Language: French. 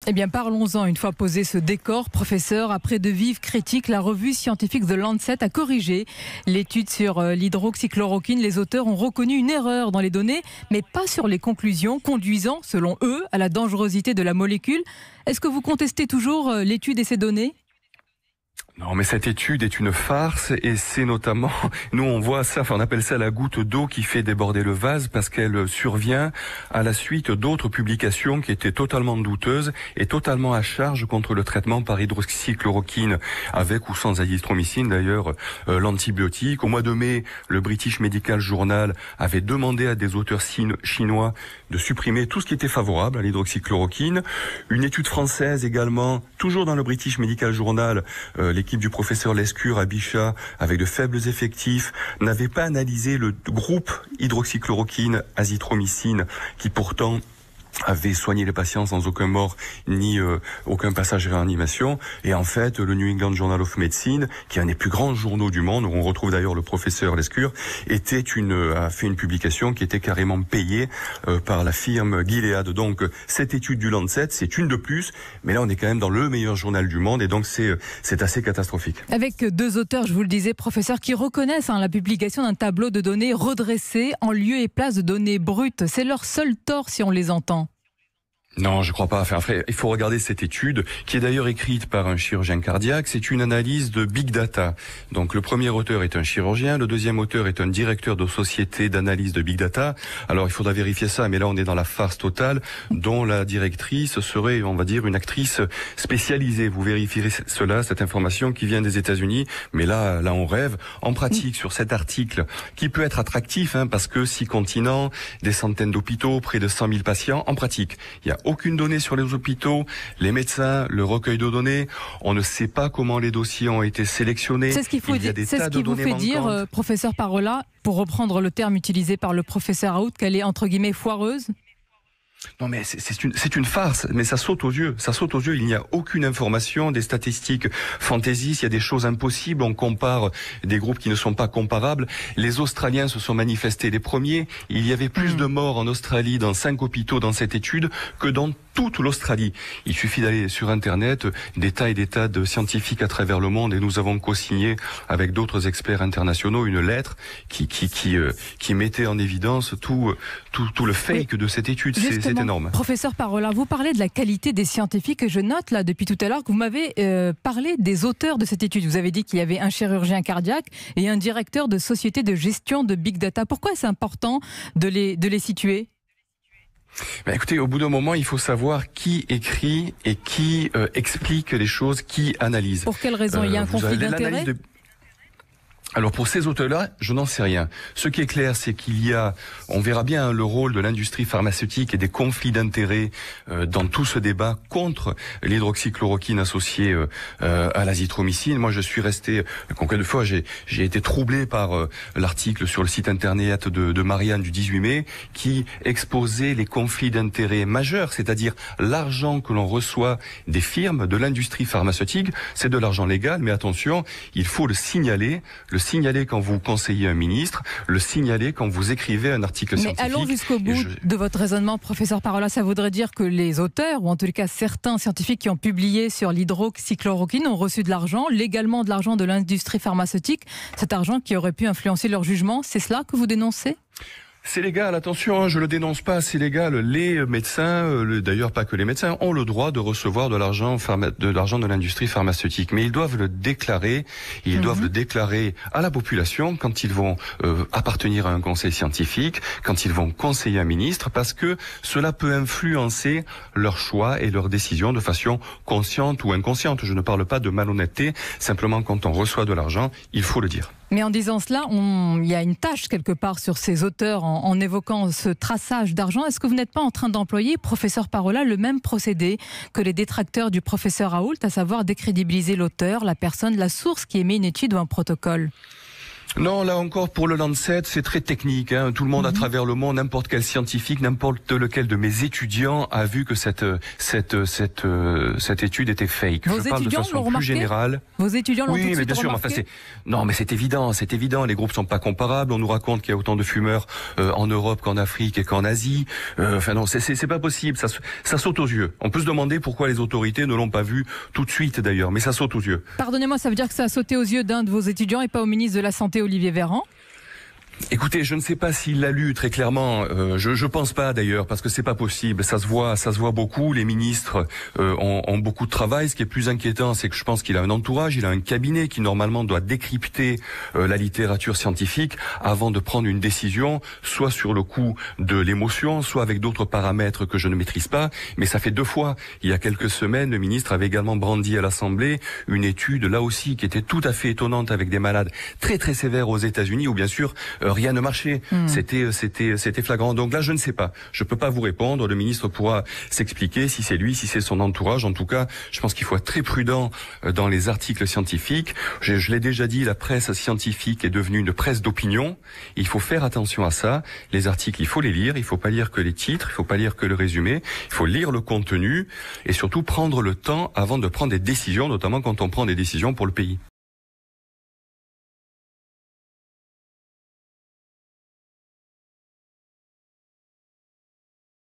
Eh bien, parlons-en. Une fois posé ce décor, professeur, après de vives critiques, la revue scientifique The Lancet a corrigé l'étude sur l'hydroxychloroquine. Les auteurs ont reconnu une erreur dans les données, mais pas sur les conclusions, conduisant, selon eux, à la dangerosité de la molécule. Est-ce que vous contestez toujours l'étude et ces données ? Non, mais cette étude est une farce et c'est notamment, nous on voit ça, on appelle ça la goutte d'eau qui fait déborder le vase parce qu'elle survient à la suite d'autres publications qui étaient totalement douteuses et totalement à charge contre le traitement par hydroxychloroquine avec ou sans azithromycine d'ailleurs, l'antibiotique. Au mois de mai, le British Medical Journal avait demandé à des auteurs chinois de supprimer tout ce qui était favorable à l'hydroxychloroquine. Une étude française également, toujours dans le British Medical Journal, l'équipe du professeur Lescure à Bichat, avec de faibles effectifs, n'avait pas analysé le groupe hydroxychloroquine, azithromycine, qui pourtant avait soigné les patients sans aucun mort ni aucun passage de réanimation. Et en fait, le New England Journal of Medicine, qui est un des plus grands journaux du monde, où on retrouve d'ailleurs le professeur Lescure, a fait une publication qui était carrément payée par la firme Gilead. Donc cette étude du Lancet, c'est une de plus, mais là on est quand même dans le meilleur journal du monde et donc c'est assez catastrophique. Avec deux auteurs, je vous le disais, professeur, qui reconnaissent la publication d'un tableau de données redressé en lieu et place de données brutes. C'est leur seul tort si on les entend. Non, je crois pas. Enfin, après, il faut regarder cette étude, qui est d'ailleurs écrite par un chirurgien cardiaque. C'est une analyse de big data. Donc, le premier auteur est un chirurgien, le deuxième auteur est un directeur de société d'analyse de big data. Alors, il faudra vérifier ça, mais là, on est dans la farce totale, dont la directrice serait, on va dire, une actrice spécialisée. Vous vérifierez cela, cette information qui vient des États-Unis. Mais là, on rêve. En pratique, sur cet article, qui peut être attractif, parce que 6 continents, des centaines d'hôpitaux, près de 100 000 patients. En pratique, il y a aucune donnée sur les hôpitaux, les médecins, le recueil de données. On ne sait pas comment les dossiers ont été sélectionnés. C'est ce qu'il faut dire. C'est ce qui vous fait dire, professeur Parola, pour reprendre le terme utilisé par le professeur Raoult, qu'elle est entre guillemets foireuse. Non mais c'est une farce, mais ça saute aux yeux, il n'y a aucune information, des statistiques fantaisistes, il y a des choses impossibles, on compare des groupes qui ne sont pas comparables. Les Australiens se sont manifestés les premiers, il y avait plus de morts en Australie dans 5 hôpitaux dans cette étude que dans toute l'Australie. Il suffit d'aller sur internet, des tas et des tas de scientifiques à travers le monde et nous avons co-signé avec d'autres experts internationaux une lettre qui mettait en évidence tout le fake de cette étude. C'est énorme. Professeur Parola, vous parlez de la qualité des scientifiques et je note là depuis tout à l'heure que vous m'avez parlé des auteurs de cette étude. Vous avez dit qu'il y avait un chirurgien cardiaque et un directeur de société de gestion de big data. Pourquoi c'est important de les situer ? Écoutez, au bout d'un moment, il faut savoir qui écrit et qui explique les choses, qui analyse. Pour quelle raison ? Il y a un conflit d'intérêts ? Alors pour ces auteurs-là, je n'en sais rien. Ce qui est clair, c'est on verra bien le rôle de l'industrie pharmaceutique et des conflits d'intérêts dans tout ce débat contre l'hydroxychloroquine associée à l'azithromycine. Moi, je suis resté, combien de fois, j'ai été troublé par l'article sur le site internet de Marianne du 18 mai qui exposait les conflits d'intérêts majeurs, c'est-à-dire l'argent que l'on reçoit des firmes, de l'industrie pharmaceutique, c'est de l'argent légal, mais attention, il faut le signaler quand vous conseillez un ministre, le signaler quand vous écrivez un article scientifique. Mais allons jusqu'au bout de votre raisonnement, professeur Parola. Ça voudrait dire que les auteurs, ou en tout cas certains scientifiques qui ont publié sur l'hydroxychloroquine ont reçu de l'argent, légalement de l'argent de l'industrie pharmaceutique, cet argent qui aurait pu influencer leur jugement. C'est cela que vous dénoncez ? C'est légal, attention, je le dénonce pas, c'est légal. Les médecins, d'ailleurs pas que les médecins, ont le droit de recevoir de l'argent de l'industrie pharmaceutique. Mais ils doivent le déclarer, doivent le déclarer à la population quand ils vont appartenir à un conseil scientifique, quand ils vont conseiller un ministre, parce que cela peut influencer leur choix et leurs décisions de façon consciente ou inconsciente. Je ne parle pas de malhonnêteté, simplement quand on reçoit de l'argent, il faut le dire. Mais en disant cela, il y a une tâche quelque part sur ces auteurs en évoquant ce traçage d'argent. Est-ce que vous n'êtes pas en train d'employer, professeur Parola, le même procédé que les détracteurs du professeur Raoult, à savoir décrédibiliser l'auteur, la personne, la source qui émet une étude ou un protocole ? Non, là encore, pour le Lancet, c'est très technique. Hein. Tout le monde à travers le monde, n'importe quel scientifique, n'importe lequel de mes étudiants a vu que cette étude était fake. Vos Je parle de étudiants façon l'ont plus remarqué générale. Vos étudiants l'ont tout de Oui, mais suite bien sûr, mais remarqué. non, mais c'est évident. Les groupes sont pas comparables. On nous raconte qu'il y a autant de fumeurs en Europe qu'en Afrique et qu'en Asie. Enfin non, c'est pas possible. Ça saute aux yeux. On peut se demander pourquoi les autorités ne l'ont pas vu tout de suite d'ailleurs, mais ça saute aux yeux. Pardonnez-moi, ça veut dire que ça a sauté aux yeux d'un de vos étudiants et pas au ministre de la Santé, Olivier Véran? Écoutez, je ne sais pas s'il l'a lu très clairement. Je pense pas d'ailleurs, parce que c'est pas possible. Ça se voit beaucoup. Les ministres ont beaucoup de travail. Ce qui est plus inquiétant, c'est que je pense qu'il a un entourage, il a un cabinet qui normalement doit décrypter la littérature scientifique avant de prendre une décision, soit sur le coup de l'émotion, soit avec d'autres paramètres que je ne maîtrise pas. Mais ça fait 2 fois. Il y a quelques semaines, le ministre avait également brandi à l'Assemblée une étude là aussi qui était tout à fait étonnante avec des malades très très sévères aux États-Unis où bien sûr rien ne marchait. C'était flagrant. Donc là, je ne sais pas. Je peux pas vous répondre. Le ministre pourra s'expliquer si c'est lui, si c'est son entourage. En tout cas, je pense qu'il faut être très prudent dans les articles scientifiques. Je l'ai déjà dit, la presse scientifique est devenue une presse d'opinion. Il faut faire attention à ça. Les articles, il faut les lire. Il faut pas lire que les titres. Il faut pas lire que le résumé. Il faut lire le contenu et surtout prendre le temps avant de prendre des décisions, notamment quand on prend des décisions pour le pays.